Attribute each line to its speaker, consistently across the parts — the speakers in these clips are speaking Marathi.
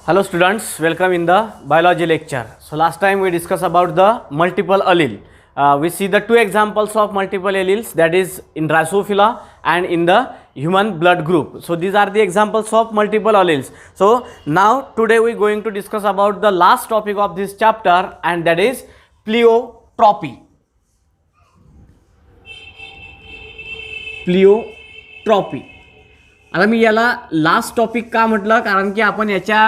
Speaker 1: Hello students, welcome in the biology lecture. So last time we discussed about the multiple allele. We see the two examples of multiple alleles, that is in Drosophila and in the human blood group. So these are the examples of multiple alleles. So now today we are going to discuss about the last topic of this chapter, and that is pleiotropy. प्लिओट्रॉपी. आता मी याला लास्ट टॉपिक का म्हटलं, कारण की आपण याच्या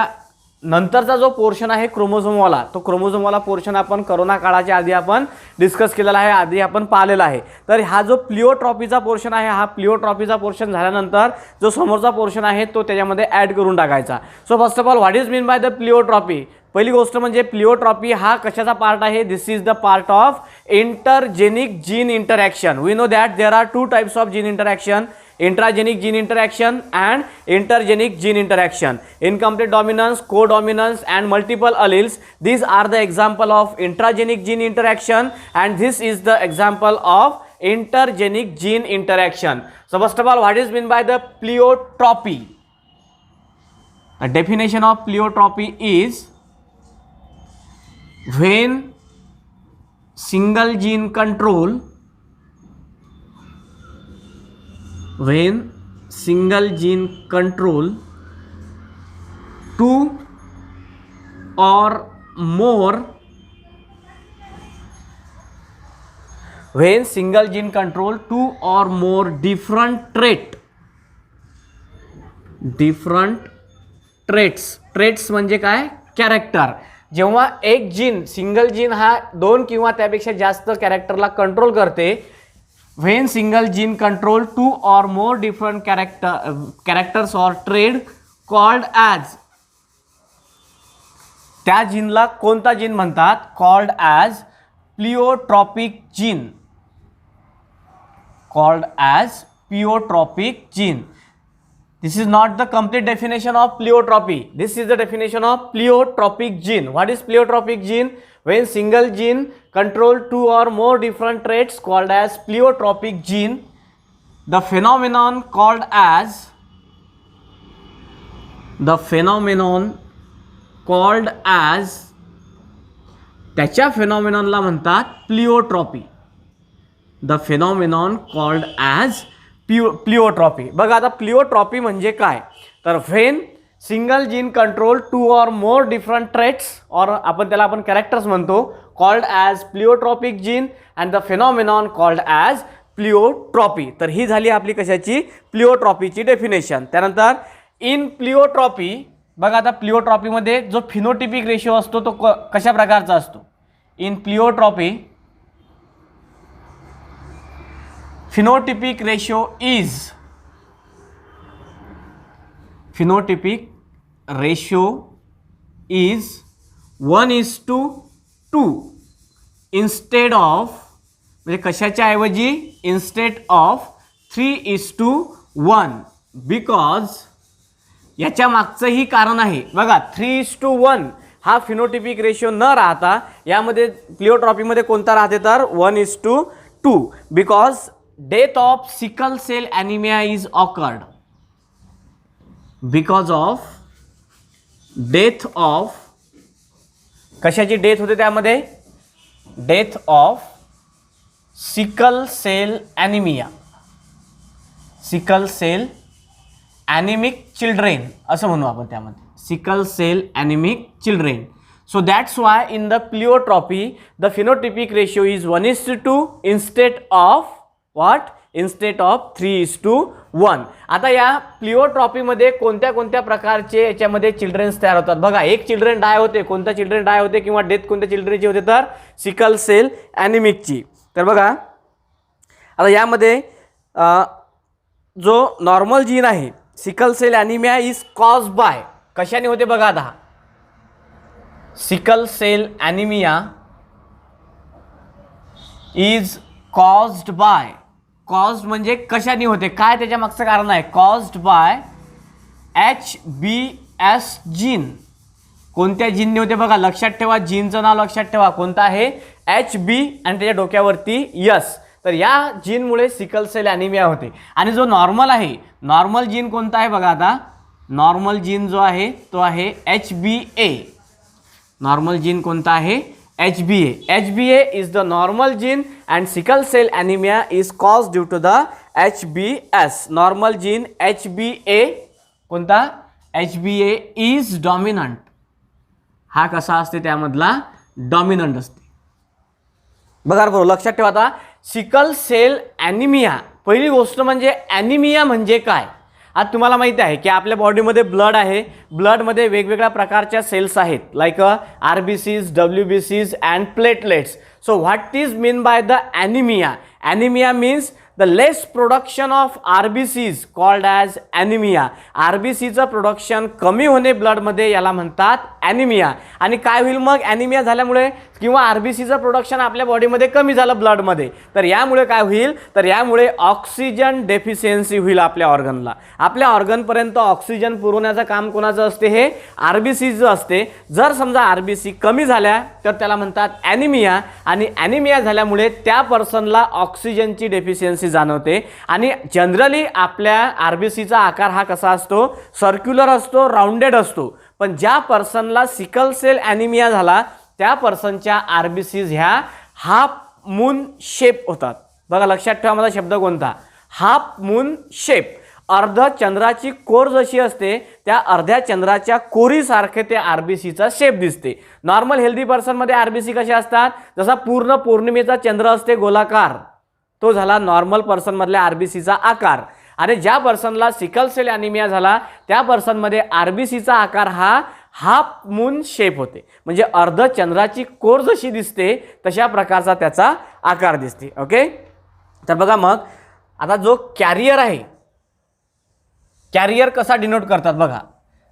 Speaker 1: नंतरचा जो पोर्शन आहे क्रोमोझोमवाला, तो क्रोमोझोमवाला पोर्शन आपण कोरोना काळाच्या आधी आपण डिस्कस केलेला आहे, आधी आपण पाहिलेला आहे. तर हा जो प्लिओट्रॉपीचा पोर्शन आहे, हा प्लिओट्रॉपीचा पोर्शन झाल्यानंतर जो समोरचा पोर्शन आहे तो त्याच्यामध्ये ॲड करून टाकायचा. So first of all, what is mean by the pleiotropy? पहिली गोष्ट म्हणजे प्लिओट्रॉपी हा कशाचा पार्ट आहे? This is the part of intergenic gene interaction. We know that there are two types of gene interaction: intragenic gene interaction and intergenic gene interaction. Incomplete dominance, codominance and multiple alleles, these are the example of intragenic gene interaction, and this is the example of intergenic gene interaction. So first of all, what is meant by the pleiotropy? The definition of pleiotropy is when single gene control two or more different traits म्हणजे काय? कॅरेक्टर. जेव्हा एक जीन, सिंगल जीन हा दोन किंवा त्यापेक्षा जास्त कॅरेक्टरला कंट्रोल करते, when single gene control two or more different characters or trait called as, त्या जीनला कोणता जीन म्हणतात? called as pleiotropic gene. called as pleiotropic gene. This is not the complete definition of pleiotropy. This is the definition of pleiotropic gene. What is pleiotropic gene? When single gene control two or more different traits called as pleiotropic gene. The phenomenon called as त्याच्या फेनॉमेनॉनला म्हणतात pleiotropy. The phenomenon called as pleiotropy. बघा आता प्लिओट्रॉपी म्हणजे काय? तर when single gene control two or more different traits, और आपण त्याला आपण कॅरेक्टर्स म्हणतो, called as pleiotropic gene and the phenomenon called as pleiotropy. तर ही झाली आपली कशाची? प्लिओट्रॉपीची डेफिनेशन. त्यानंतर इन प्लिओट्रॉपी, बघा आता प्लिओट्रॉपीमध्ये जो फिनोटिपिक रेशो असतो तो कशा प्रकारचा असतो? In pleiotropy phenotypic ratio is 1:2 instead of, म्हणजे कशाच्या ऐवजी? instead of 3:1. बिकॉज याच्या मागचंही कारण आहे. बघा 3:1 हा फिनोटिपिक रेशो न राहता यामध्ये प्लिओट्रॉपीमध्ये कोणता राहते? तर 1:2. Because death of sickle cell anemia is occurred. Because of death of, कशाची डेथ होते त्यामध्ये? Death of sickle cell anaemia, sickle cell anaemic children असं म्हणू आपण त्यामध्ये, sickle cell anaemic children. So that's why in the pleiotropy the phenotypic ratio is 1:2 instead of what? Instead of 3:1. आता या प्लिओट्रॉपीमध्ये कोणत्या कोणत्या प्रकारचे याच्यामध्ये चिल्ड्रन्स तयार होतात? बघा, एक चिल्ड्रन डाय होते. कोणत्या चिल्ड्रन डाय होते किंवा डेथ कोणत्या चिल्ड्रनची होते? तर सिकल सेल ॲनिमिकची. तर बघा आता यामध्ये जो नॉर्मल जीन आहे, sickle cell anaemia is caused by, कशाने होते? बघा आता sickle cell anaemia is caused by. Caused म्हणजे कशाने होते? काय त्याच्या मागचं कारण आहे? Caused by HBS gene. कोणत्या जीनने होते? बघा लक्षात ठेवा, जीनचं नाव लक्षात ठेवा. कोणतं आहे? HB आणि त्याच्या डोक्यावरती यस. तर या जीनमुळे सिकल सेल ॲनिमिया होते. आणि जो नॉर्मल आहे, नॉर्मल जीन कोणता आहे? बघा आता नॉर्मल जीन जो आहे तो आहे HbA. नॉर्मल जीन कोणता आहे? HbA. HbA is the normal gene and sickle cell anemia is caused due to the HbS. Normal gene HbA कोणता? HbA is dominant. हा कसा असते? त्यामधला डॉमिनंट असते. बघा बरोबर लक्षात ठेवा. आता सिकल सेल ॲनिमिया, पहिली गोष्ट म्हणजे ॲनिमिया म्हणजे काय? आज तुम्हाला माहिती आहे की आपल्या बॉडीमध्ये ब्लड आहे, ब्लडमध्ये वेगवेगळ्या प्रकारच्या सेल्स आहेत, like RBCs, WBCs and platelets. So what is mean by the anaemia? Anaemia means the less production of RBCs called as anaemia. RBCचं प्रोडक्शन कमी होणे ब्लडमध्ये, याला म्हणतात ॲनिमिया. आणि काय होईल मग ॲनिमिया झाल्यामुळे किंवा RBCचं प्रोडक्शन आपल्या बॉडीमध्ये कमी झालं ब्लडमध्ये, तर यामुळे काय होईल? तर यामुळे ऑक्सिजन डेफिशियन्सी होईल आपल्या ऑर्गनला. आपल्या ऑर्गनपर्यंत ऑक्सिजन पुरवण्याचं काम कोणाचं असते? हे RBCचं असते. जर समजा RBC कमी झाल्या तर त्याला म्हणतात ॲनिमिया. आणि ॲनिमिया झाल्यामुळे त्या पर्सनला ऑक्सिजनची डेफिशियन्सी जाणवते. आणि जनरली आपल्या RBCचा आकार हा कसा असतो? सर्क्युलर असतो, राउंडेड असतो. पण ज्या पर्सनला सिकल सेल ॲनिमिया झाला त्या पर्सनच्या RBCs ह्या हाफ मून शेप होतात. बघा लक्षात ठेवा माझा शब्द कोणता? Half moon shape. अर्ध चंद्राची कोर जशी असते त्या अर्ध्या चंद्राच्या कोरीसारखे ते RBCचा शेप दिसते. नॉर्मल हेल्दी पर्सनमध्ये RBC कसे असतात? जसा पूर्ण पौर्णिमेचा चंद्र असते गोलाकार, तो झाला नॉर्मल पर्सनमधल्या RBCचा आकार. आणि ज्या पर्सनला सिकल सेल ॲनिमिया झाला त्या पर्सनमध्ये RBCचा आकार हा हाफ मून शेप होते. म्हणजे अर्ध चंद्राची कोर जशी दिसते तशा प्रकारचा त्याचा आकार दिसते. ओके, तर बघा मग आता जो कॅरियर आहे, कॅरियर कसा डिनोट करतात बघा.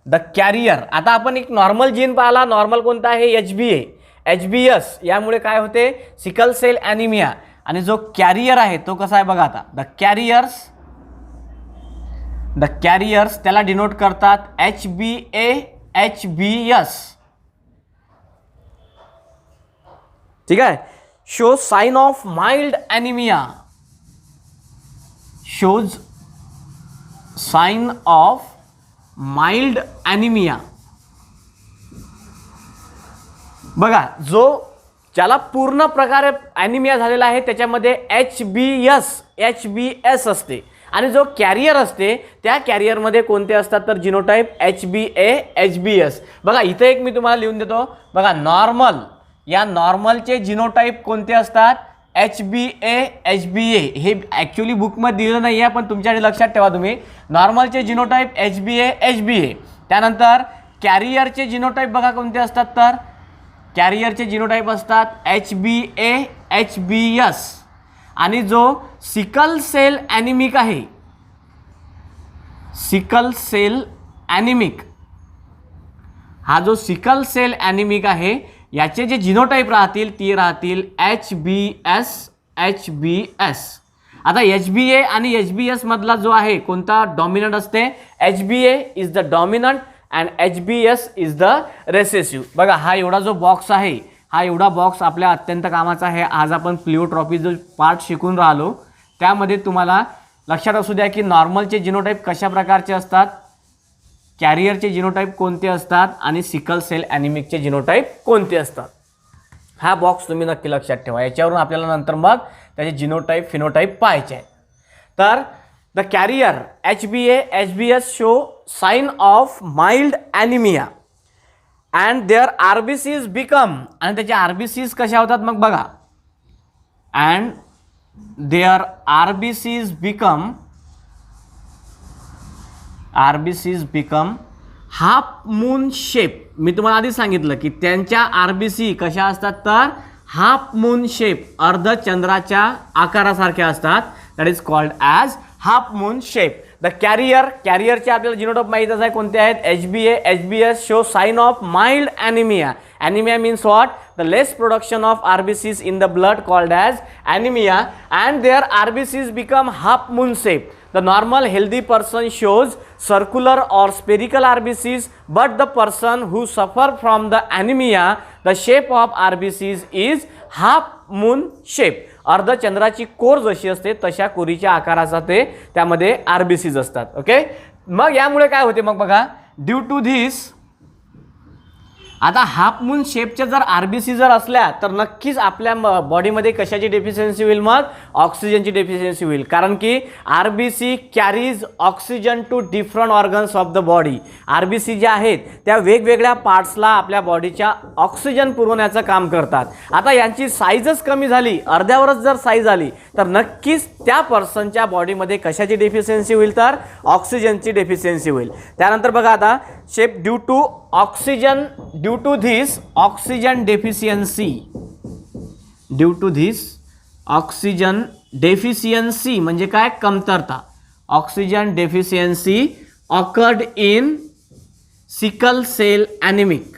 Speaker 1: The carrier. आता आपण एक नॉर्मल जीन पाहिला. नॉर्मल कोणता आहे? HbA. HbS. यामुळे काय होते? Sickle cell anaemia. आणि जो कॅरियर आहे तो कसा आहे बघा. आता द कॅरियर्स त्याला डिनोट करतात HbA, HbS. ठीक आहे. Show sign of mild anaemia. Shows sign of mild anaemia. बघा जो ज्याला पूर्ण प्रकारे ॲनिमिया झालेला आहे त्याच्यामध्ये HbS असते. आणि जो कॅरियर असते त्या कॅरियरमध्ये कोणते असतात? तर जिनोटाईप HbA, HbS. बघा इथे एक मी तुम्हाला लिहून देतो. बघा नॉर्मल, या नॉर्मलचे जिनोटाईप कोणते असतात? HbA, HbA. हे ॲक्च्युली बुकमध्ये दिलेलं नाही आहे पण तुमच्याकडे लक्षात ठेवा तुम्ही. नॉर्मलचे जिनोटाईप HbA, HbA. त्यानंतर कॅरियरचे जिनोटाईप बघा कोणते असतात? तर कॅरियरचे जिनोटाईप असतात HbA, HbS. आणि जो सिकल सेल ॲनिमिक आहे, सिकल सेल ॲनिमिक, हा जो सिकल सेल ॲनिमिक आहे याचे जे जिनोटाईप राहतील ती राहतील HbS, HbS. आता HbA आणि HbS मधला जो आहे कोणता डॉमिनंट असते? HbA is the dominant and HbS is the recessive. बघा हा एवढा जो बॉक्स आहे, हा एवढा बॉक्स आपल्या अत्यंत कामाचा आहे. आज आपण प्लिओट्रॉपी जो पार्ट शिकून राहिलो त्यामध्ये तुम्हाला लक्षात असू द्या की नॉर्मलचे जिनोटाईप कशा प्रकारचे असतात, कॅरियरचे जिनोटाईप कोणते असतात आणि सिकल सेल ॲनिमिकचे जिनोटाईप कोणते असतात. हा बॉक्स तुम्ही नक्की लक्षात ठेवा. याच्यावरून आपल्याला नंतर मग त्याचे जिनोटाईप फिनोटाईप पाहायचे आहेत. तर the carrier HbA, HbS show sign of mild anaemia and their RBCs become. आणि त्याचे RBCs कशा होतात मग बघा. And their RBCs become half moon shape. मी तुम्हाला आधी सांगितलं की त्यांच्या RBC कशा असतात? तर हाफ मून शेप, अर्ध चंद्राच्या आकारासारख्या असतात. That is called as half moon shape. The कॅरियरचे आपल्याला जिनोटाईप माहीतच आहे कोणते आहेत? HbA, HbS show sign of mild anaemia. Anaemia means what? The less production of RBCs in the blood called as anaemia and their RBCs become half moon shape. The normal healthy person shows circular or spherical RBCs, but the person who suffer from the anemia, the shape of RBCs is half moon shape. अर्ध चंद्राची कोर जशी असते तशा कोरीच्या आकाराचा ते त्यामध्ये RBCs असतात. ओके, मग यामुळे काय होते मग बघा, ड्यू टू धिस, आता हाफ मून शेपच्या जर आरबीसी जर असल्या तर नक्कीच आपल्या बॉडीमध्ये कशाची डेफिशियन्सी होईल, मग ऑक्सिजनची डेफिशियन्सी होईल. कारण की RBC carries oxygen two different organs of the body. RBC ज्या आहेत त्या वेगवेगळ्या पार्ट्सला आपल्या बॉडीच्या ऑक्सिजन पुरवण्याचं काम करतात. आता यांची साईजच कमी झाली, अर्ध्यावरच जर साईज आली तर नक्कीच त्या पर्सनच्या बॉडीमध्ये कशाची डेफिशियन्सी होईल, तर ऑक्सिजनची डेफिशियन्सी होईल. त्यानंतर बघा आता shape due to oxygen, due to this oxygen deficiency, due to this oxygen deficiency म्हणजे काय, कमतरता. Oxygen deficiency occurred in sickle cell anaemic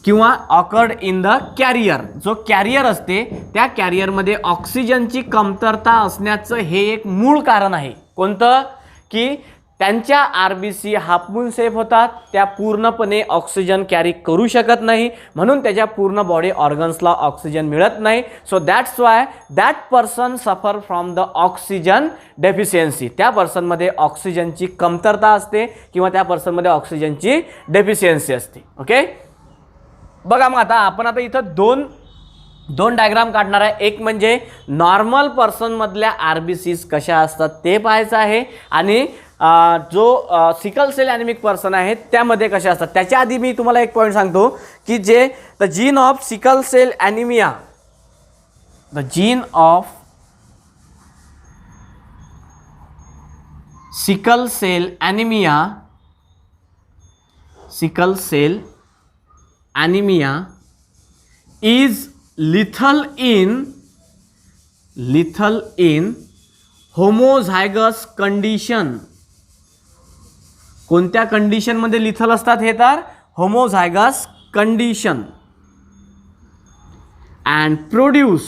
Speaker 1: किंवा ऑकर्ड इन द कॅरियर. जो कॅरियर असते त्या कॅरियरमध्ये ऑक्सिजनची कमतरता असण्याचं हे एक मूळ कारण आहे. कोणतं, की त्यांच्या आरबीसी हाफमून शेप होतात, त्या पूर्णपणे ऑक्सिजन कॅरी करू शकत नाही, म्हणून त्याच्या पूर्ण बॉडी ऑर्गन्सला ऑक्सिजन मिळत नाही. So that's Y that person suffer from the oxygen deficiency. त्या पर्सनमध्ये ऑक्सिजनची कमतरता असते किंवा त्या पर्सनमध्ये ऑक्सिजनची डेफिशियन्सी असते. ओके, बघा मग आता इथं दोन डायग्राम काढणार आहे. एक म्हणजे नॉर्मल पर्सनमधल्या आरबीसीज कशा असतात ते पाहायचं आहे, आणि जो सिकल सेल ॲनिमिक पर्सन आहेत त्यामध्ये कशा असतात. त्याच्या आधी मी तुम्हाला एक पॉईंट सांगतो की जे the gene of sickle cell anaemia, the gene of sickle cell anaemia, sickle cell anaemia is lethal in homozygous condition. कोणत्या कंडिशनमध्ये लिथल असतात हे, तर होमोझायगस कंडिशन. अँड प्रोड्यूस,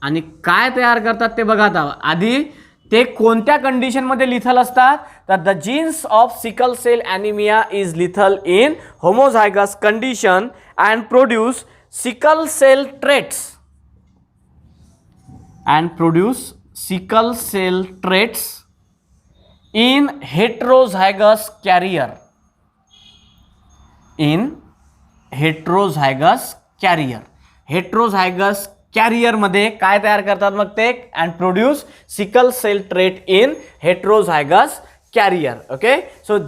Speaker 1: आणि काय तयार करतात ते बघा. आता आधी ते कोणत्या कंडिशनमध्ये लिथल असतात, तर the genes of sickle cell anaemia is lethal in homozygous condition and produce sickle cell traits, and produce sickle cell traits in heterozygous carrier, in heterozygous carrier. heterozygous carrier मध्ये काय तयार करतात मग ते, and produce sickle cell trait in heterozygous carrier. Okay, so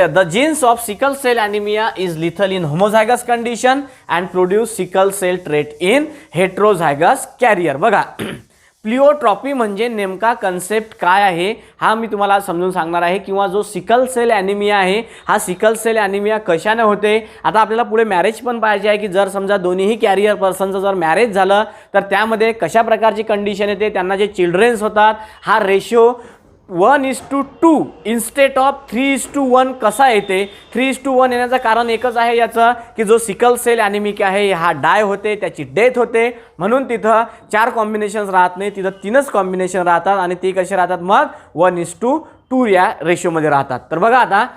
Speaker 1: the genes of sickle cell anemia is lethal in homozygous condition and produce sickle cell trait in heterozygous carrier. बघा, प्लिओट्रॉपी म्हणजे नेमका कन्सेप्ट काय आहे हा मी तुम्हाला समजून सांगणार आहे, किंवा जो सिकल सेल ॲनिमिया आहे हा सिकल सेल ॲनिमिया कशाने होते. आता आपल्याला पुढे मॅरेज पण पाहिजे आहे, की जर समजा दोन्हीही कॅरियर पर्सनचं जर मॅरेज झालं तर त्यामध्ये कशा प्रकारची कंडिशन येते, त्यांना जे चिल्ड्रन्स होतात हा रेशो 1:2 इन्स्टेट ऑफ 3:1 कसा येते. 3:1 येण्याचं कारण एकच आहे याचं, की जो सिकल सेल ॲनिमिक आहे हा डाय होते, त्याची डेथ होते, म्हणून तिथं 4 कॉम्बिनेशन्स राहत नाही, तिथं 3च कॉम्बिनेशन राहतात, आणि ती कशी राहतात मग 1:2 या रेशोमध्ये राहतात. तर बघा आता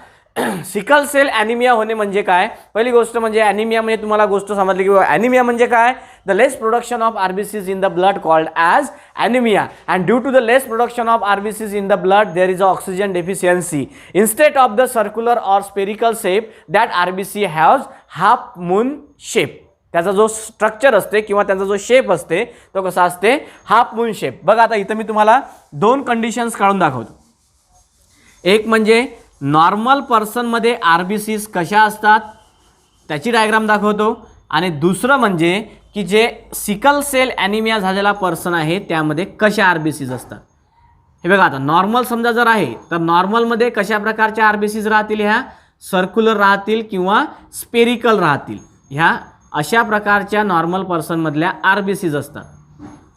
Speaker 1: सिकल सेल ॲनिमिया होणे म्हणजे काय. पहिली गोष्ट म्हणजे ॲनिमिया म्हणजे तुम्हाला गोष्ट समजली की ॲनिमिया म्हणजे काय, the less production of RBCs in the blood called as anaemia, and due to the less production of RBCs in the blood there is a oxygen deficiency. Instead of the circular or spherical shape that RBC has half moon shape. त्याचा जो स्ट्रक्चर असते किंवा त्याचा जो शेप असते तो कसा असते, हाफ मून शेप. बघा आता इथं मी तुम्हाला 2 कंडिशन्स काढून दाखवतो. एक म्हणजे नॉर्मल पर्सनमध्ये आरबीसीज कशा असतात त्याची डायग्राम दाखवतो, आणि दुसरं म्हणजे की जे सिकल सेल ॲनिमिया झालेला पर्सन आहे त्यामध्ये कशा आरबीसीज असतात. हे बघा आता नॉर्मल समजा जर आहे तर नॉर्मलमध्ये कशा प्रकारच्या आरबीसीज राहतील, ह्या सर्क्युलर राहतील किंवा स्पेरिकल राहतील. ह्या अशा प्रकारच्या नॉर्मल पर्सनमधल्या आरबीसीज असतात.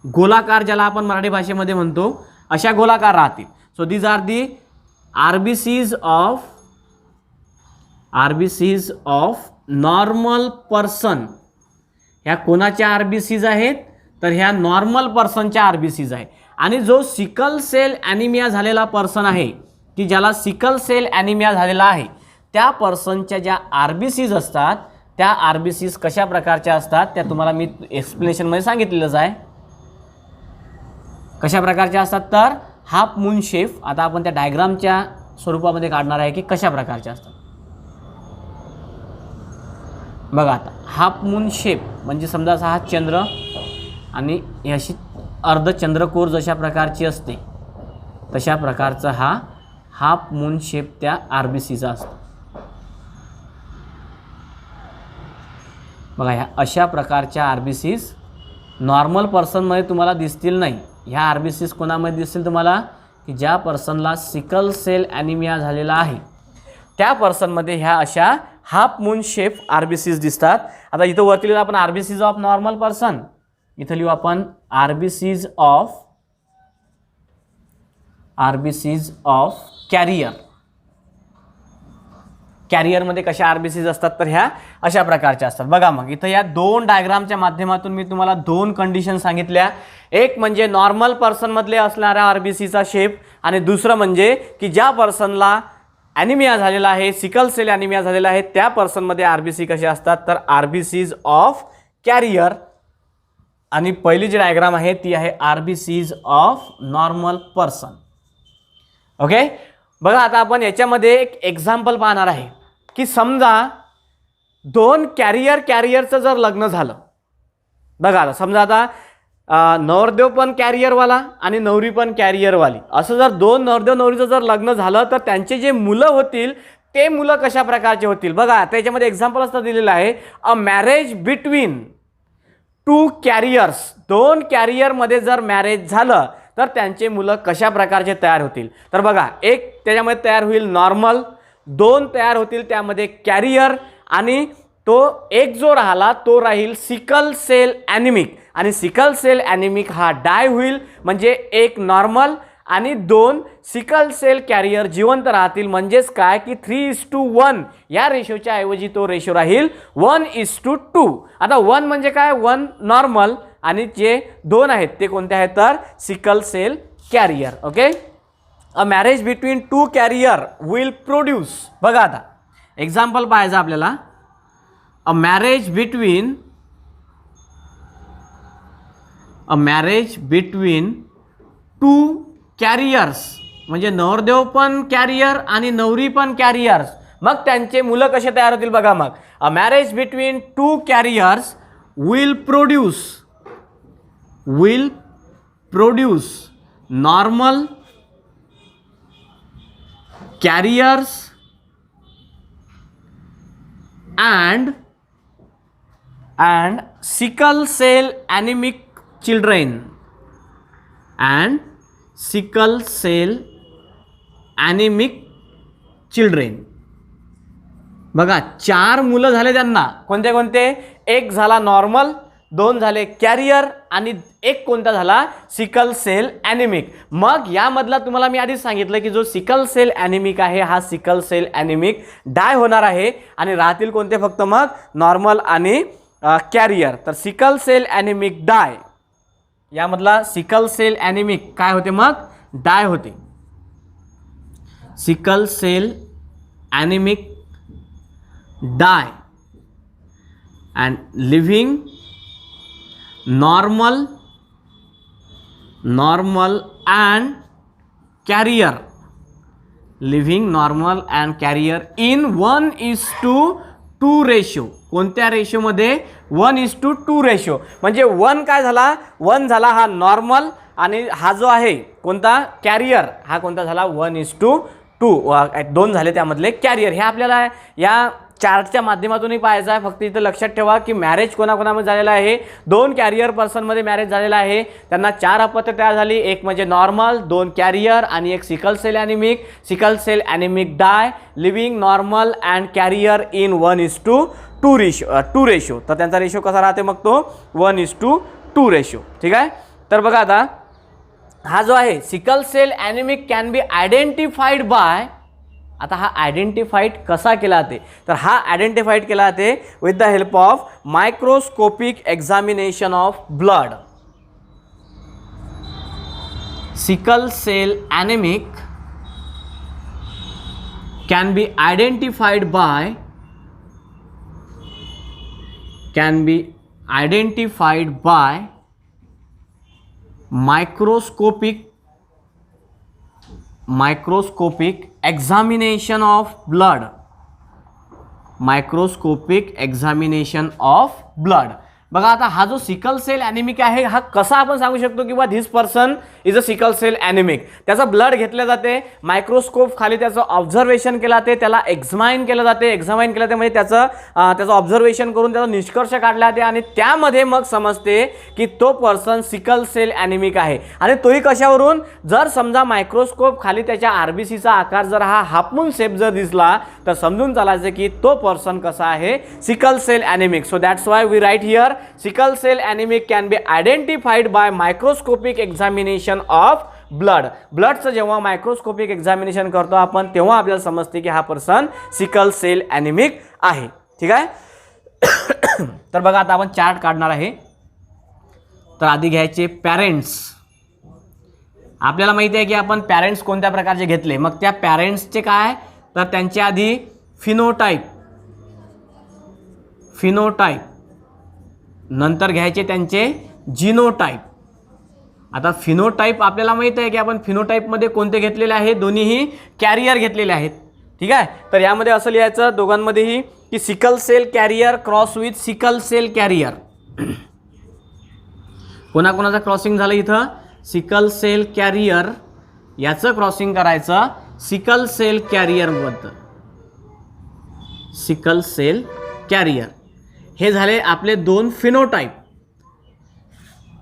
Speaker 1: गोलाकार ज्याला आपण मराठी भाषेमध्ये म्हणतो अशा गोलाकार राहतील. So these are the RBCs of normal person. ह्या कोणाच्या आरबीसीज आहेत, तर ह्या नॉर्मल पर्सनच्या आरबीसीज आहे. आणि जो सिकल सेल ॲनिमिया झालेला पर्सन आहे, की ज्याला सिकल सेल ॲनिमिया झालेला आहे, त्या पर्सनच्या ज्या आरबीसीज असतात त्या आरबीसीज कशा प्रकारच्या असतात त्या तुम्हाला मी एक्सप्लेनेशनमध्ये सांगितलेलंच आहे. कशा प्रकारच्या असतात, तर हाफ मून शेप आता आपण त्या डायग्रामच्या स्वरूपामध्ये काढणार आहे की कशा प्रकारचे असतात. बघा आता हाफ मून शेप म्हणजे समजा असा हा चंद्र आणि ही अशी अर्धचंद्रकोर जशा प्रकारची असते तशा प्रकारचा हा हाफ मून शेप त्या RBCचा असतो. बघा ह्या अशा प्रकारच्या RBCs नॉर्मल पर्सनमध्ये तुम्हाला दिसतील नाही. ह्या RBCs कोणामध्ये दिसतील तुम्हाला की ज्या पर्सनला सिकल सेल ॲनिमिया झालेला आहे त्या पर्सनमध्ये ह्या अशा हाफ मून शेप RBCs दिसतात. आता इथं वरती लिहू आपण RBCs ऑफ नॉर्मल पर्सन, इथं लिहू आपण RBCs ऑफ कॅरियर. कॅरियरमध्ये कशा RBCs असतात तर ह्या अशा प्रकारच्या असतात. बघा मग इथं या दोन डायग्रामच्या माध्यमातून मी तुम्हाला दोन कंडिशन सांगितल्या. एक म्हणजे नॉर्मल पर्सनमधले असणाऱ्या RBCचा शेप आणि दुसरं म्हणजे की ज्या पर्सनला ॲनिमिया झालेला आहे, सिकल सेल ॲनिमिया झालेला आहे त्या पर्सनमध्ये RBC कसे असतात तर RBCs ऑफ कॅरियर. आणि पहिली जी डायग्राम आहे ती आहे RBCs of normal person. Okay, बघा आता आपण याच्यामध्ये एक एक्झाम्पल पाहणार आहे की समजा दोन कॅरियरचं जर लग्न झालं. बघा आता समजा आता नवरदेव पण कॅरियरवाला आणि नवरी पण कॅरियरवाली, असं जर दोन नवरदेव नवरीचं जर लग्न झालं तर त्यांचे जे मुलं होतील ते मुलं कशा प्रकारचे होतील. बघा त्याच्यामध्ये एक्झाम्पल असं दिलेलं आहे अ मॅरेज बिटवीन टू कॅरियर्स. दोन कॅरियरमध्ये जर मॅरेज झालं तर त्यांचे मुलं कशा प्रकारचे तयार होतील. तर बघा एक त्याच्यामध्ये तयार होईल नॉर्मल, दोन तयार होतील त्यामध्ये कॅरियर आणि तो एक जो राहिला तो राहील सिकल सेल ॲनिमिक. आणि सिकल सेल ॲनिमिक हा डाय होईल म्हणजे एक नॉर्मल आणि दोन सिकल सेल कॅरियर जिवंत राहतील. म्हणजेच काय की 3:1 या रेशोच्या ऐवजी तो रेशो राहील 1:2. आता 1 म्हणजे काय 1 नॉर्मल आणि जे दोन आहेत ते कोणते आहेत तर sickle cell carrier. Okay, a marriage between two carrier will produce. बघा आता एक्झाम्पल पाहायचं आपल्याला. A marriage between two carriers म्हणजे नवरदेव पण कॅरियर आणि नवरी पण कॅरियर्स, मग त्यांचे मुलं कसे तयार होतील. बघा मग a marriage between two carriers will produce normal carriers and sickle cell anemic children बघा चार मुलं झाले त्यांना. कोणते कोणते, एक झाला नॉर्मल, दोन झाले कॅरियर आणि एक कोणता झाला सिकल सेल ॲनिमिक. मग यामधला तुम्हाला मी आधीच सांगितलं की जो सिकल सेल ॲनिमिक आहे हा सिकल सेल ॲनिमिक डाय होणार आहे आणि राहतील कोणते फक्त मग नॉर्मल आणि कॅरियर. तर सिकल सेल ॲनिमिक डाय, यामधला सिकल सेल ॲनिमिक काय होते मग डाय होते. Sickle cell anaemic die and living normal and carrier, living normal and carrier in 1:2 ratio. कोणत्या रेशोमध्ये 1:2 रेशो. म्हणजे 1 काय झाला, 1 झाला हा नॉर्मल आणि हा जो आहे कोणता कॅरियर हा कोणता झाला 1:2. 2 झाले त्यामधले कॅरियर. हे आपल्याला या चार्टच्या माध्यमातूनही पाहायचं आहे. फक्त इथं लक्षात ठेवा की मॅरेज कोणाकोणामध्ये झालेला आहे. दोन कॅरियर पर्सनमध्ये मॅरेज झालेला आहे, त्यांना 4 अपत्य तयार झाली. एक म्हणजे नॉर्मल, 2 कॅरियर आणि एक sickle cell anaemic. Sickle cell anaemic die, living normal and carrier in 1:2 ratio. तर त्यांचा रेशो कसा राहते मग तो 1:2 रेशो. ठीक आहे. तर बघा आता हा जो आहे sickle cell anaemic can be identified by. आता हा आयडेंटिफाईड कसा केला जाते तर हा आयडेंटिफाईड केला जाते with the help of microscopic examination of blood. Sickle cell anaemic can be identified by microscopic microscopic examination of blood, microscopic examination of blood. बघा आता हा जो सिकल सेल ॲनिमिक आहे हा कसा आपण सांगू शकतो की बा this person is a sickle cell anaemic. त्याचा ब्लड घेतलं जाते, मायक्रोस्कोप खाली त्याचं ऑब्झर्वेशन केलं जाते, त्याला एक्झामाइन केलं जाते म्हणजे त्याचं ऑब्झर्वेशन करून त्याचा निष्कर्ष काढला जाते आणि त्यामध्ये मग समजते की तो पर्सन सिकल सेल ॲनिमिक आहे. आणि तोही कशावरून, जर समजा मायक्रोस्कोप खाली त्याच्या आरबीसीचा आकार जर हा हाफमून शेप जर दिसला तर समजून चालायचं की तो पर्सन कसा आहे, sickle cell anaemic. So that's why we write here sickle cell anemic can be identified by microscopic examination of blood. ब्लडचं जेव्हा मायक्रोस्कोपिक एक्झामिनेशन करतो आपण तेव्हा आपल्याला समजते की हा पर्सन सिकल सेल ॲनिमिक आहे. ठीक आहे. तर बघा आता आपण चार्ट काढणार आहे. तर आधी घ्यायचे पॅरेंट्स. आपल्याला माहिती आहे की आपण पॅरेंट्स कोणत्या प्रकारचे घेतले, मग त्या पॅरेंट्सचे काय, तर त्यांच्या आधी फिनोटाइप, नंतर घ्यायचे त्यांचे जिनोटाइप. आता फिनोटाइप आपल्याला माहित आहे की आपण फिनोटाइपमध्ये कोणते घेतलेले आहेत, दोन्हीही कॅरियर घेतलेले आहेत. ठीक आहे. तर यामध्ये असं लिहायचं दोघांमध्येही की sickle cell carrier cross with sickle cell carrier. कोणाकोणाचं क्रॉसिंग झालं इथं, सिकल सेल कॅरियर याचं क्रॉसिंग करायचं सिकल सेल कॅरियरबद्दल, सिकल सेल कॅरियर. हे झाले आपले दोन फिनोटाइप.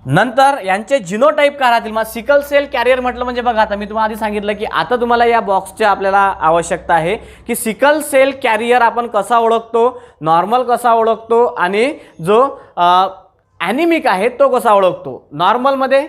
Speaker 1: नंतर यांचे जिनोटाइप काय राहतील. मग सिकल सेल कॅरियर म्हटलं म्हणजे बघा आता मी तुम्हाला आधी सांगितलं की आता तुम्हाला या बॉक्सची आपल्याला आवश्यकता आहे की सिकल सेल कॅरियर आपण कसा ओळखतो, नॉर्मल कसा ओळखतो आणि जो ॲनिमिक आहे तो कसा ओळखतो. नॉर्मलमध्ये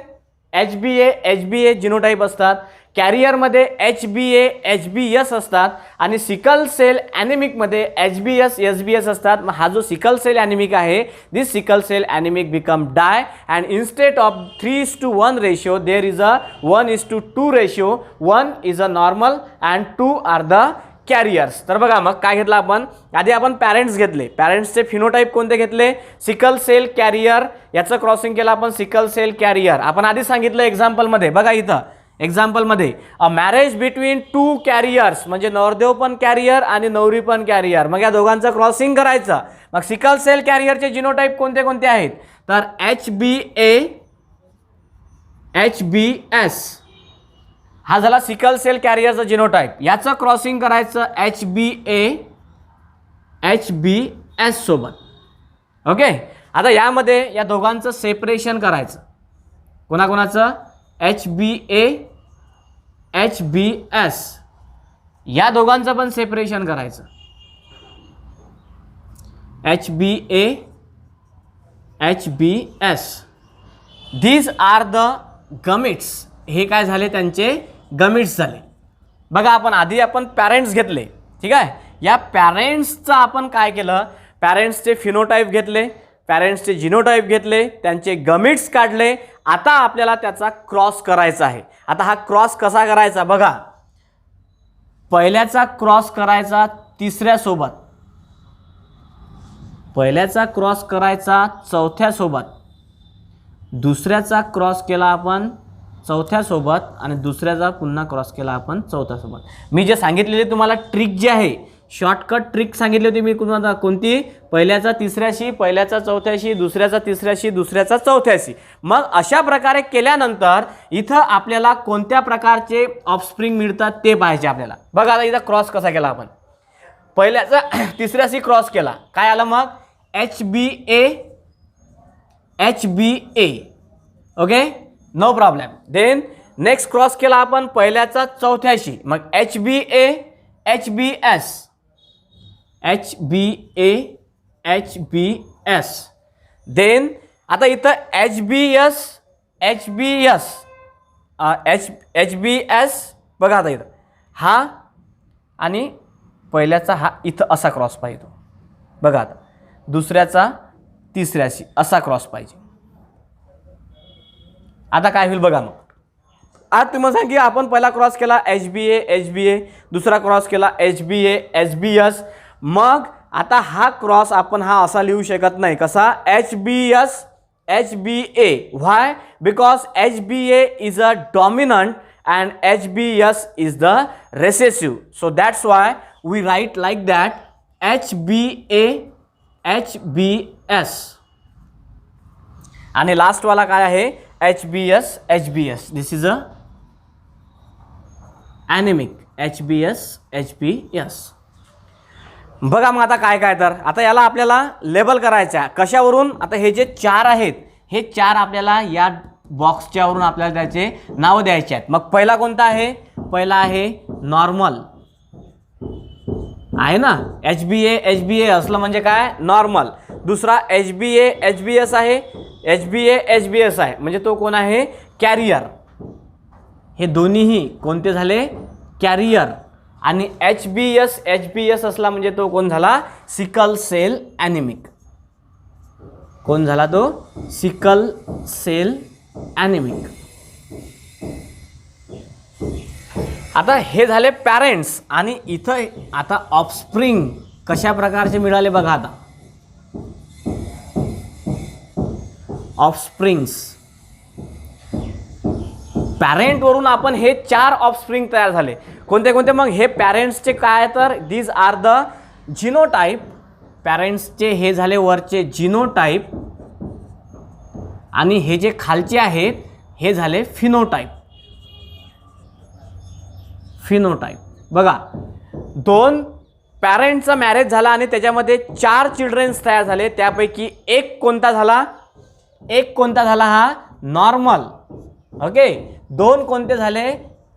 Speaker 1: HbA जिनोटाइप असतात, कॅरियरमध्ये HbA HbS असतात आणि सिकल सेल ॲनिमिकमध्ये HbS SbS असतात. मग हा जो सिकल सेल ॲनिमिक आहे, this sickle cell anaemic become die and instead of 3:1 ratio there is a 1:2 ratio. 1 is a normal and 2 are the carriers. तर बघा मग काय घेतलं आपण, आधी आपण पॅरेंट्स घेतले. पॅरेंट्सचे फिनोटाइप कोणते घेतले, सिकल सेल कॅरियर, याचं क्रॉसिंग केलं आपण सिकल सेल कॅरियर. आपण आधी सांगितलं एक्झाम्पलमध्ये, बघा इथं एक्झाम्पलमध्ये अ मॅरेज बिटवीन 2 कॅरियर्स म्हणजे नवरदेव पण कॅरियर आणि नवरी पण कॅरियर. मग या दोघांचं क्रॉसिंग करायचं. मग सिकल सेल कॅरियरचे जिनोटाइप कोणते कोणते आहेत, तर HbA HbS हा झाला सिकल सेल कॅरियरचा जिनोटाइप. याचं क्रॉसिंग करायचं HbA HbS सोबत. ओके. आता यामध्ये या दोघांचं सेपरेशन करायचं. कोणाकोणाचं, HbA HbS या दोघांचं पण सेपरेशन करायचं. HbA HbS these are the gametes. हे काय झाले, त्यांचे गमिट्स झाले. बघा आपण पॅरेंट्स घेतले. ठीक आहे. या पॅरेंट्सचं आपण काय केलं, पॅरेंट्सचे फिनोटाइप घेतले, पॅरेंट्सचे जिनोटाइप घेतले, त्यांचे गमिट्स काढले. आता आपल्याला त्याचा क्रॉस करायचा आहे. आता हा क्रॉस कसा करायचा बघा, पहिल्याचा क्रॉस करायचा तिसऱ्या सोबत, पहिल्याचा क्रॉस करायचा चौथ्या सोबत, दुसऱ्याचा क्रॉस केला आपण चौथ्या सोबत आणि दुसऱ्याचा पुन्हा क्रॉस केला आपण चौथ्या सोबत. मी जे सांगितलेली तुम्हाला ट्रिक जी आहे, शॉर्टकट ट्रिक सांगितली होती मी तुम्हाला, कोणती, पहिल्याचा तिसऱ्याशी, पहिल्याचा चौथ्याशी, दुसऱ्याचा तिसऱ्याशी, दुसऱ्याचा चौथ्याशी. मग अशा प्रकारे केल्यानंतर इथं आपल्याला कोणत्या प्रकारचे ऑफस्प्रिंग मिळतात ते पाहायचे आपल्याला. बघा आता इथं क्रॉस कसा केला आपण, पहिल्याचा तिसऱ्याशी क्रॉस केला, काय आलं मग HbA HbA. Okay, no problem. Then next cross केला आपण पहिल्याचा चौथ्याशी, मग HbA HbS HbA HbS. Then आता इथं HbS HbS HbS बघा आता इथं हा आणि पहिल्याचा हा इथं असा क्रॉस पाहिजे. बघा आता दुसऱ्याचा तिसऱ्याशी असा क्रॉस पाहिजे. आता काय होईल बघा, मग आज तुम्हाला सांग की आपण पहिला क्रॉस केला HbA HbA, दुसरा क्रॉस केला HbA HbS. मग आता हा क्रॉस आपण हा असा लिहू शकत नाही, कसा, HbS HbA. Why, because HbA is a dominant and HbS is the recessive. So that's why we write like that HbS. आणि लास्ट वाला काय आहे HbS. This is a anaemic HbS. बघा मग आता काय काय, तर आता याला आपल्याला लेबल करायचं कशावरून. आता हे जे 4 आहेत हे 4 आपल्याला या बॉक्सच्या वरून आपल्याला त्याचे नाव द्यायचे आहेत. मग पहिला कोणता आहे, पहिला आहे नॉर्मल आहे ना, HbA असलं म्हणजे काय नॉर्मल. दुसरा HbS आहे, HbS आहे म्हणजे तो कोण आहे कॅरियर. हे दोन्हीही कोणते झाले कॅरियर. आणि HbS असला म्हणजे तो कोण झाला सिकल सेल ॲनेमिक. कोण झाला तो सिकल सेल ॲनेमिक. आता हे झाले पॅरेंट्स. आणि इथं आता ऑफस्प्रिंग कशा प्रकारचे मिळाले बघा. आता ऑफस्प्रिंग्स पॅरेंटवरून आपण हे 4 ऑफस्प्रिंग तयार झाले. कोणते कोणते मग हे पॅरेंट्सचे काय, तर दीज आर द जिनोटाईप. पॅरेंट्सचे हे झाले वरचे जिनोटाईप आणि हे जे खालचे आहेत हे झाले फिनोटाईप. बघा 2 पॅरेंटचा मॅरेज झाला आणि त्याच्यामध्ये 4 चिल्ड्रन्स तयार झाले. त्यापैकी एक कोणता झाला हा नॉर्मल. ओके, 2 कोणते झाले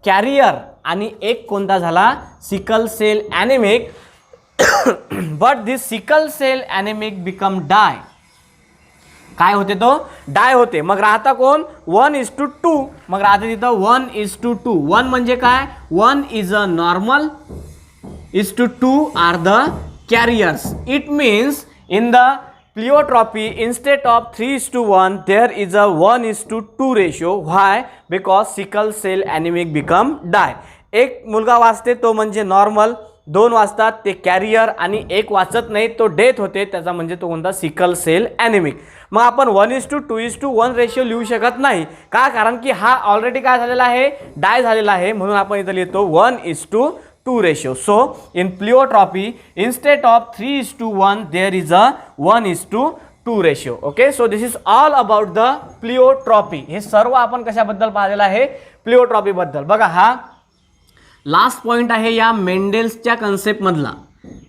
Speaker 1: कॅरियर आणि एक कोणता झाला sickle cell anaemic. But this sickle cell anaemic become die. काय होते तो डाय होते. मग राहता कोण 1:2. मग राहते तिथं 1:2. 1 म्हणजे काय 1 is a normal, 2 are the carriers. It means in the pleiotropy instead of 3:1 there is a 1:2 ratio. Why? Because sickle cell anemic become die. एक मुलगा वाचते तो म्हणजे नॉर्मल, 2 वाचतात ते कॅरियर आणि एक वाचत नाही तो डेथ होते, त्याचा म्हणजे तो कोणता सिकल सेल ॲनेमिक. मग आपण 1:2:1 रेशिओ लिहू शकत नाही का, कारण की हा ऑलरेडी काय झालेला आहे डाय झालेला आहे. म्हणून आपण इथं लिहितो 1:2 ratio. So in pleiotropy instead of 3:1 there is a 1:2 ratio. Okay, so this is all about the pleiotropy. हे सर्व आपण कशाबद्दल पाहिलेलं आहे प्लिओट्रॉपी बद्दल. बघा हा लास्ट पॉइंट आहे या मेंडेल्सच्या कन्सेप्ट मधला.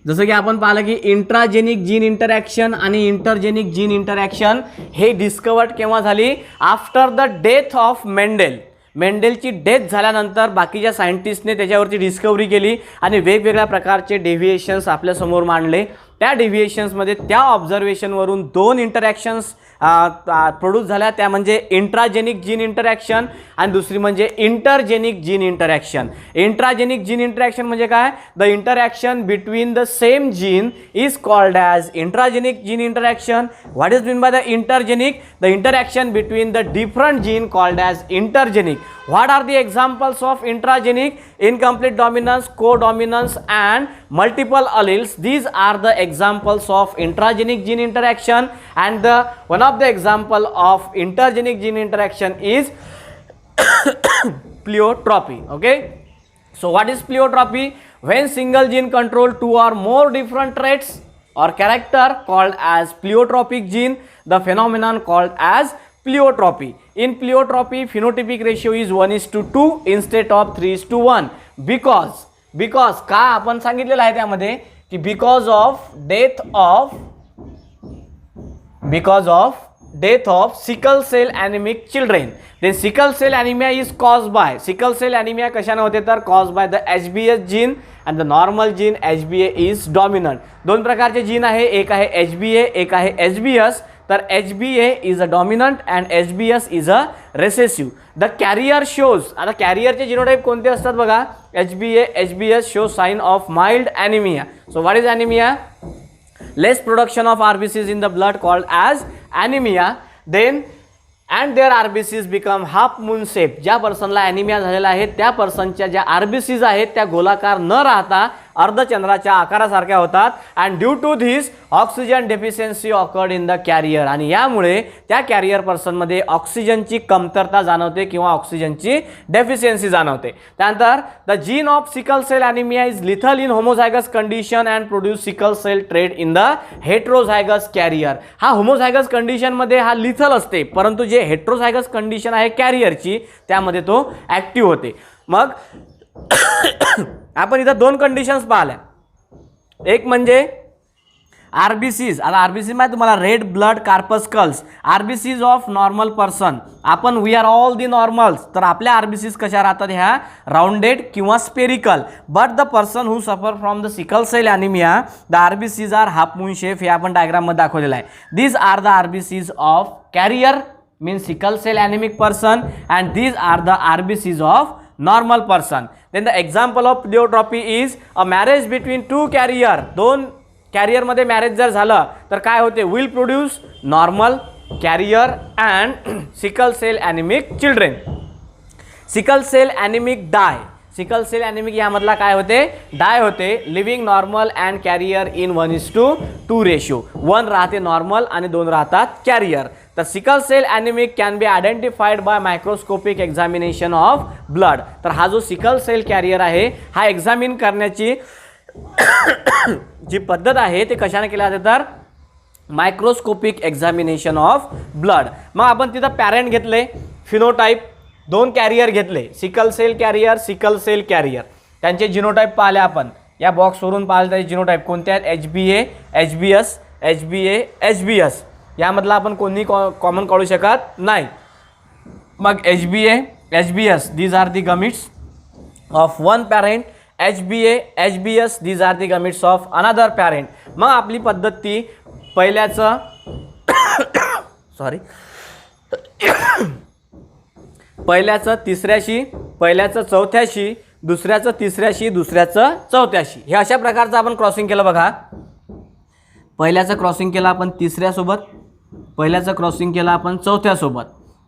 Speaker 1: जसं की आपण पाहिलं की इंट्राजेनिक जीन इंटरॅक्शन आणि इंटरजेनिक जीन इंटरॅक्शन हे डिस्कवर्ड केव्हा झाली after the death of Mendel. मेंडेलची डेथ झाल्यानंतर बाकीच्या सायंटिस्टने त्याच्यावरती डिस्कवरी केली आणि वेगवेगळ्या प्रकारचे डेव्हिएशन्स आपल्यासमोर मांडले. त्या डेव्हिएशन्समध्ये त्या ऑब्झर्वेशनवरून 2 इंटरॅक्शन्स प्रोड्यूस झाल्या. त्या म्हणजे इंट्राजेनिक जीन इंटरॅक्शन आणि दुसरी म्हणजे intergenic gene interaction. Intragenic gene interaction म्हणजे काय the interaction between the same gene is called as intragenic gene interaction. What is mean by the intergenic the interaction between the different gene called as intergenic. What are the examples of intragenic? Incomplete dominance, codominance and multiple alleles. These are the examples of intragenic gene interaction, and one of the example of intergenic gene interaction is pleiotropy. Okay, so what is pleiotropy? When single gene control 2 or more different traits or character called as pleiotropic gene, the phenomenon called as pleiotropy. In pleiotropy phenotypic ratio is 1:2 instead of 3:1 because का आपण सांगितलेलं आहे त्यामध्ये की because of death of sickle cell anemic children. Then sickle cell anemia is caused by sickle cell anemia कशाने होते तर caused by the HbS gene and the normal gene HbA is dominant. 2 प्रकारचे जीन आहे, एक आहे HbA एक आहे HbS. तर HbA is a dominant and HbS is a recessive. The carrier shows, आता कॅरियरचे जिनोटाइप कोणते असतात बघा HbA HbS show sign of mild anemia. So what is anemia? Less production of RBCs in the blood called as anemia. Then and their RBCs become half moon shape. ज्या पर्सनला ॲनिमिया झालेला आहे त्या पर्सनच्या ज्या RBCs आहेत त्या गोलाकार न राहता अर्धचंद्राच्या आकारासारख्या होतात. And due to this oxygen deficiency occurred in the carrier, आणि यामुळे त्या कॅरियर पर्सनमध्ये ऑक्सिजनची कमतरता जाणवते किंवा ऑक्सिजनची डेफिशियन्सी जाणवते. त्यानंतर the gene of sickle cell anaemia is lethal in homozygous condition and produce sickle cell trait in the heterozygous carrier. हा होमोझायगस कंडिशनमध्ये हा लिथल असते, परंतु जे हेट्रोझायगस कंडिशन आहे कॅरियरची त्यामध्ये तो ॲक्टिव्ह होते. मग आपण इथं दोन कंडिशन्स पाहिल्या. एक म्हणजे आरबीसीज. आता आरबीसी माहिती तुम्हाला, red blood corpuscles, RBCs of normal person. आपण we are all the normals, तर आपल्या आरबीसीज कशा राहतात, ह्या राउंडेड किंवा spherical. But the person who suffer from the sickle cell anaemia, the RBCs are half moon shape. हे आपण डायग्राममध्ये दाखवलेलं आहे. These are the RBCs of carrier means sickle cell anemic person, and these are the RBCs of normal person. Then the example of pleiotropy is a marriage between two carrier. दोन कॅरियर मध्ये मॅरेज जर झालं तर काय होते, will produce normal carrier and sickle cell anaemic children. Sickle cell anaemic die. Sickle cell anaemic यामधला काय होते, डाय होते. Living normal and carrier in 1:2 ratio. 1 राहते नॉर्मल आणि 2 राहतात कॅरियर. तर sickle cell anaemic can be identified by microscopic examination of blood. तर हा जो सिकल सेल कॅरियर आहे हा एक्झामिन करण्याची जी पद्धत आहे ते कशाने केल्या जाते, तर मायक्रोस्कोपिक एक्झामिनेशन ऑफ ब्लड. मग आपण तिथं पॅरेंट घेतले, फिनोटाईप, 2 कॅरियर घेतले, sickle cell carrier, sickle cell carrier. त्यांचे जिनोटाईप पाहिले आपण या बॉक्सवरून पाहिले. त्याचे जिनोटाईप कोणते आहेत, HBA, HBS, HBA, HBS. यामधला आपण कोणी कॉमन काढू शकत नाही. मग HBA, HBS, these are the gametes of one parent. HBA, HBS, these are the gametes of another parent. मग आपली पद्धत ती पहिल्याचं पहिल्याचं तिसऱ्याशी, पहिल्याचं चौथ्याशी, दुसऱ्याचं तिसऱ्याशी, दुसऱ्याचं चौथ्याशी. हे अशा प्रकारचं आपण क्रॉसिंग केलं बघा. पहिल्याचं क्रॉसिंग केलं आपण तिसऱ्यासोबत, पहिल्याचं क्रॉसिंग केलं आपण चौथ्यासोबत,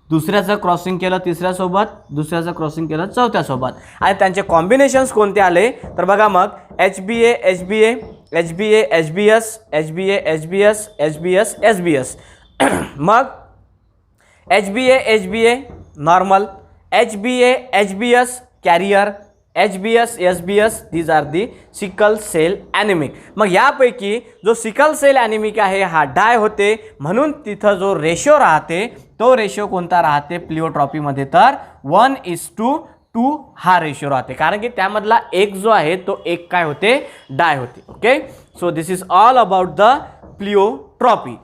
Speaker 1: दुसऱ्याचं क्रॉसिंग केलं तिसऱ्यासोबत, दुसऱ्याचं क्रॉसिंग केलं चौथ्यासोबत. आणि त्यांचे कॉम्बिनेशन्स कोणते आले तर बघा. मग HBA, HBA, HBA, HBS, HBA, HBS, HBS, HBS. मग HBA, HBA normal, HBA, HBS carrier, HBS, SBS, these are the sickle cell anaemic. मग यापैकी जो सिकल सेल ॲनिमिक आहे हा डाय होते, म्हणून तिथं जो रेशो राहते तो रेशो कोणता राहते प्लिओट्रॉपीमध्ये, तर 1:2 हा रेशो राहते. कारण की त्यामधला एक जो आहे तो एक काय होते, डाय होते. Okay, so this is all about the pleiotropy.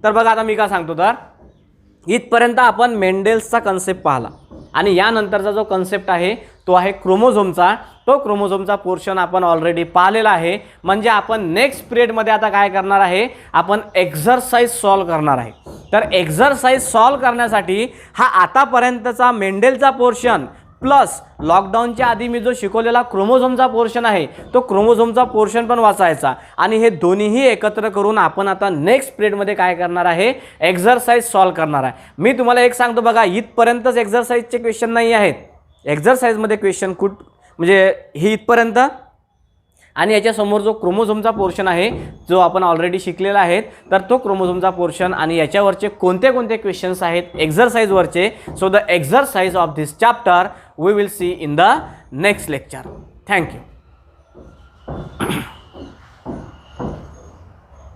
Speaker 1: तर बघा आता मी काय सांगतो, तर इथपर्यंत आपण मेंडेल्सचा कन्सेप्ट पाहिला आणि यानंतरचा जो कन्सेप्ट आहे तो आहे क्रोमोझोमचा. तो क्रोमोझोमचा पोर्शन आपण ऑलरेडी पाहिलेला आहे. म्हणजे आपण नेक्स्ट पिरियडमध्ये आता काय करणार आहे, आपण एक्झरसाइज सॉल्व करणार आहे. तर एक्झरसाइज सॉल्व करण्यासाठी हा आतापर्यंतचा मेंडेलचा पोर्शन प्लस लॉकडाऊनच्या आधी मी जो शिकवलेला क्रोमोझोमचा पोर्शन आहे तो क्रोमोझोमचा पोर्शन पण वाचायचा, आणि हे दोन्हीही एकत्र करून आपण आता नेक्स्ट पिरियडमध्ये काय करणार आहे, एक्झरसाइज सॉल्व करणार आहे. मी तुम्हाला एक सांगतो बघा, इथपर्यंतच एक्झरसाइजचे क्वेश्चन नाही आहेत. एक्झरसाइजमध्ये क्वेश्चन म्हणजे ही इथपर्यंत, आणि याच्यासमोर जो क्रोमोझोमचा पोर्शन आहे जो आपण ऑलरेडी शिकलेला आहे, तर तो क्रोमोझोमचा पोर्शन आणि याच्यावरचे कोणते कोणते क्वेश्चन्स आहेत एक्झरसाइजवरचे. So the exercise of this chapter we will see in the next lecture. Thank you.